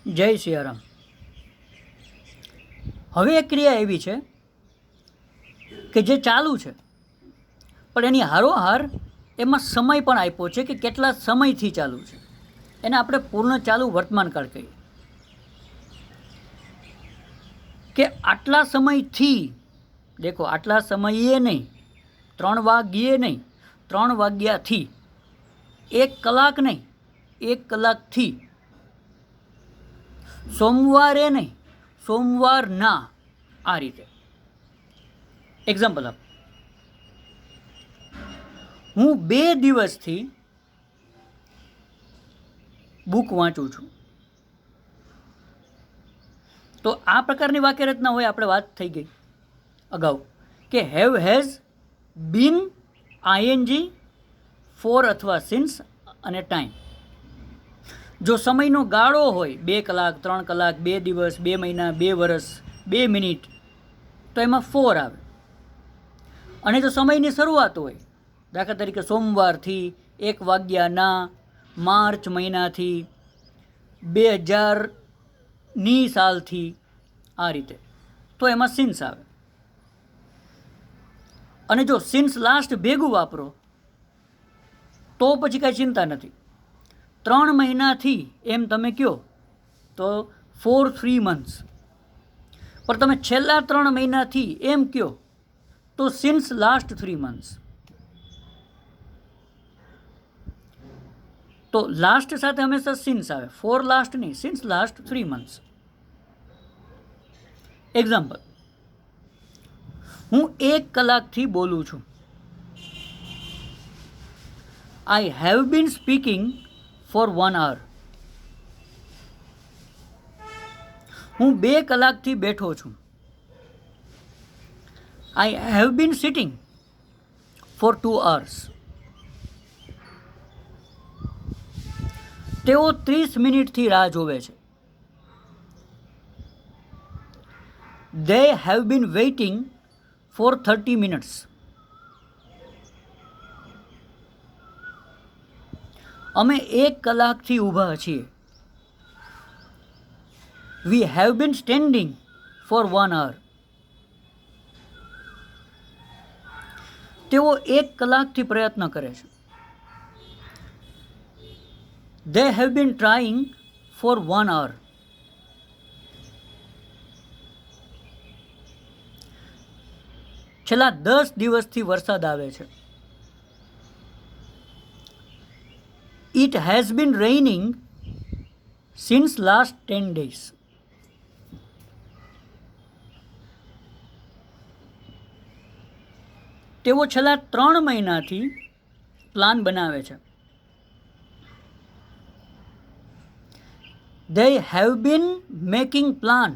જય સિયારામ. હવે એક ક્રિયા એવી છે કે જે ચાલુ છે, પણ એની હારોહાર એમાં સમય પણ આપ્યો છે કે કેટલા સમયથી ચાલુ છે. એને આપણે પૂર્ણ ચાલુ વર્તમાનકાળ કહીએ કે આટલા સમયથી, દેખો આટલા સમયે નહીં, 3 વાગ્યે નહીં, 3 વાગ્યાથી, 1 કલાક નહીં, 1 કલાકથી, સોમવારે નહીં, સોમવારના, આ રીતે. એક્ઝામ્પલ આપ, હું 2 દિવસથી બુક વાંચું છું. તો આ પ્રકારની વાક્યરચના હોય. આપણે વાત થઈ ગઈ અગાઉ કે have, has, been, ING, for અથવા સિન્સ અને ટાઈમ. જો સમયનો ગાળો હોય 2 કલાક, 3 કલાક, 2 દિવસ, 2 મહિના, 2 વર્ષ, 2 મિનિટ, તો એમાં ફોર આવે. અને જો સમયની શરૂઆત હોય, દાખલા તરીકે સોમવારથી, 1 વાગ્યાના, માર્ચ મહિનાથી, 2000ની સાલથી, આ રીતે, તો એમાં સિન્સ આવે. અને જો સિન્સ લાસ્ટ ભેગું વાપરો તો પછી કાંઈ ચિંતા નથી. 3 મહિનાથી એમ તમે કહો તો 4 3 months. પણ તમે છેલ્લા 3 મહિનાથી એમ કહો તો સિન્સ લાસ્ટ 3 months. તો લાસ્ટ સાથે હંમેશા સિન્સ આવે, ફોર લાસ્ટ નહીં, સિન્સ લાસ્ટ 3 months. એક્ઝામ્પલ, હું 1 કલાકથી બોલું છું. I have been speaking for 1 hour. હું 2 કલાકથી બેઠો છું. I have been sitting for 2 hours. તેઓ 30 મિનિટથી રાહ જોવે છે. They have been waiting for 30 minutes. અમે 1 કલાકથી ઊભા છીએ. We have been standing for 1 hour. તેઓ 1 કલાકથી પ્રયત્ન કરે છે. They have been trying for 1 hour. છેલ્લા 10 દિવસથી વરસાદ આવે છે. It has been raining since last 10 days. તેઓ છેલ્લા 3 મહિનાથી પ્લાન બનાવે છે. They have been making plan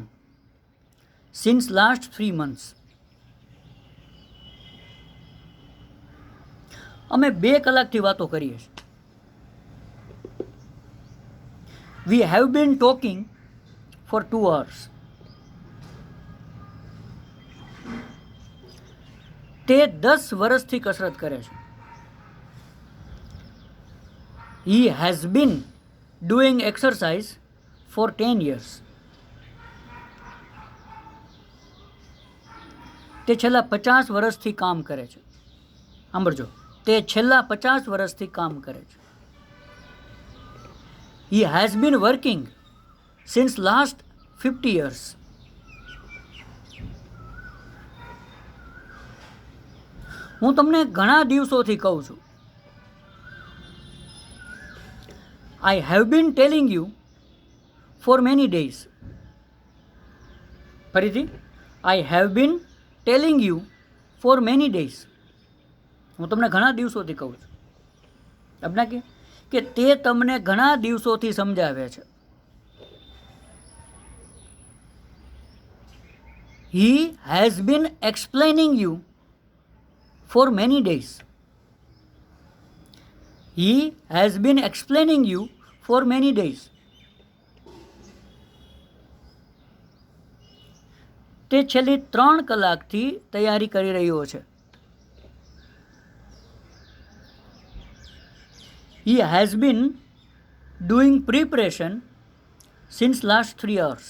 since last 3 months. અમે 2 કલાકથી વાતો કરીએ છીએ. We have been talking for 2 hours. તે 10 વર્ષથી કસરત કરે છે. He has been doing exercise for 10 years. તે છેલ્લા 50 વર્ષથી કામ કરે છે. સાંભળજો, તે છેલ્લા 50 વર્ષથી કામ કરે છે. He has been working since last 50 years. હું તમને ઘણા દિવસોથી કહું છું. I have been telling you for many days. ફરીથી, I have been telling you for many days. હું તમને ઘણા દિવસોથી કહું છું. આપણા કે તે તમને ઘણા દિવસોથી સમજાવે છે. He has been explaining you for many days. He has been explaining you for many days. તે છેલ્લી 3 કલાકથી તૈયારી કરી રહ્યો છે. He has been doing preparation since last 3 hours.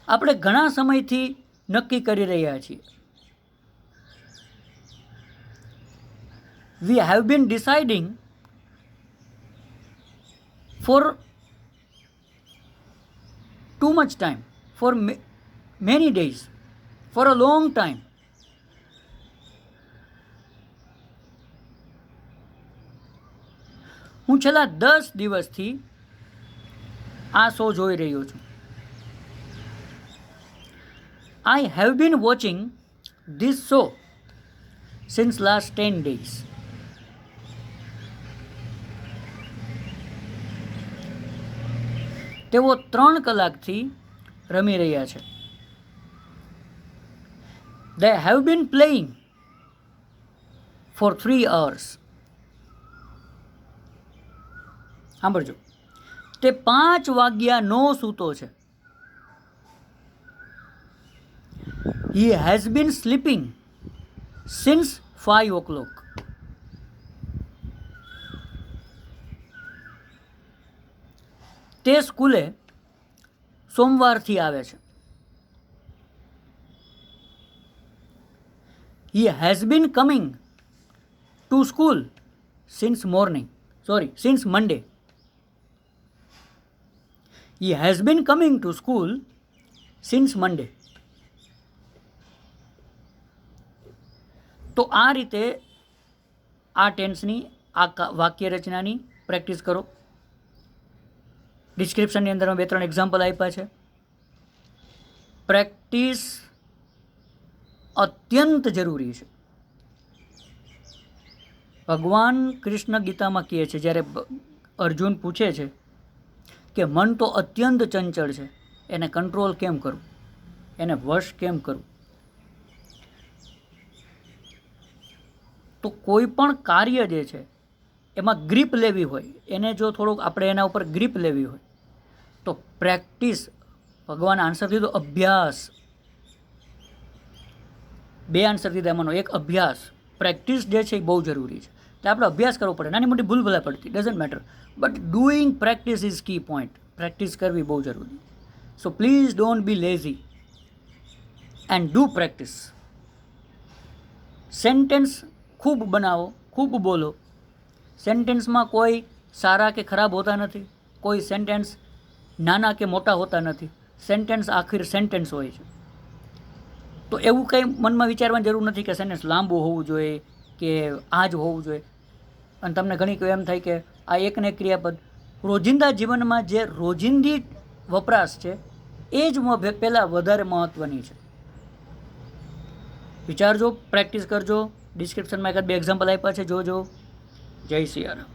આપણે ઘણા સમયથી નક્કી કરી રહ્યા છીએ. We have been deciding for too much time, for many days, for a long time. હું છેલ્લા 10 દિવસથી આ શો જોઈ રહ્યો છું. I have been watching this show since last 10 days. તેઓ 3 કલાકથી રમી રહ્યા છે. They have been playing for 3 hours. સાંભળજો, તે 5 વાગ્યાનો સૂતો છે. He has been sleeping since 5 o'clock. તે સ્કૂલે સોમવારથી આવે છે. He has been coming to school since Monday. He has been coming to school since Monday. તો આ રીતે આ ટેન્સની આ વાક્ય રચનાની પ્રેક્ટિસ કરો. ડિસ્ક્રિપ્શનની અંદર મેં 2-3 એક્ઝામ્પલ આપ્યા છે. પ્રેક્ટિસ અત્યંત જરૂરી છે. ભગવાન કૃષ્ણ ગીતામાં કહે છે, જ્યારે અર્જુન પૂછે છે કે મન તો અત્યંત ચંચળ છે, એને કંટ્રોલ કેમ કરું, એને વશ કેમ કરું. તો કોઈ પણ કાર્ય જે છે એમાં ગ્રીપ લેવી હોય, એને જો થોડુંક આપણે એના ઉપર ગ્રીપ લેવી હોય તો પ્રેક્ટિસ. ભગવાન આન્સર દીધો અભ્યાસ. 2 આન્સર દીધા એમાંનો એક અભ્યાસ. પ્રેક્ટિસ જે છે એ બહુ જરૂરી છે. તો આપણે અભ્યાસ કરવો પડે. નાની મોટી ભૂલ ભલે પડતી, doesn't matter, but doing practice is key point. Practice કરવી બહુ જરૂરી. So please don't be lazy and do practice. Sentence ખૂબ બનાવો, ખૂબ બોલો. સેન્ટેન્સમાં કોઈ સારા કે ખરાબ હોતા નથી, કોઈ સેન્ટેન્સ નાના કે મોટા હોતા નથી. સેન્ટેન્સ આખિર સેન્ટેન્સ હોય છે. તો એવું કંઈ મનમાં વિચારવાની જરૂર નથી કે સેન્ટેન્સ લાંબુ હોવું જોઈએ કે આ જ હોવું જોઈએ. અને તમને ઘણી એમ થાય કે આ એકને ક્રિયાપદ. રોજિંદા જીવનમાં જે રોજિંદી વપરાશ છે એ જ પહેલાં વધારે મહત્ત્વની છે. વિચારજો, પ્રેક્ટિસ કરજો. ડિસ્ક્રિપ્શનમાં 1-2 એક્ઝામ્પલ આપ્યા છે, જોજો. જય સિયારામ.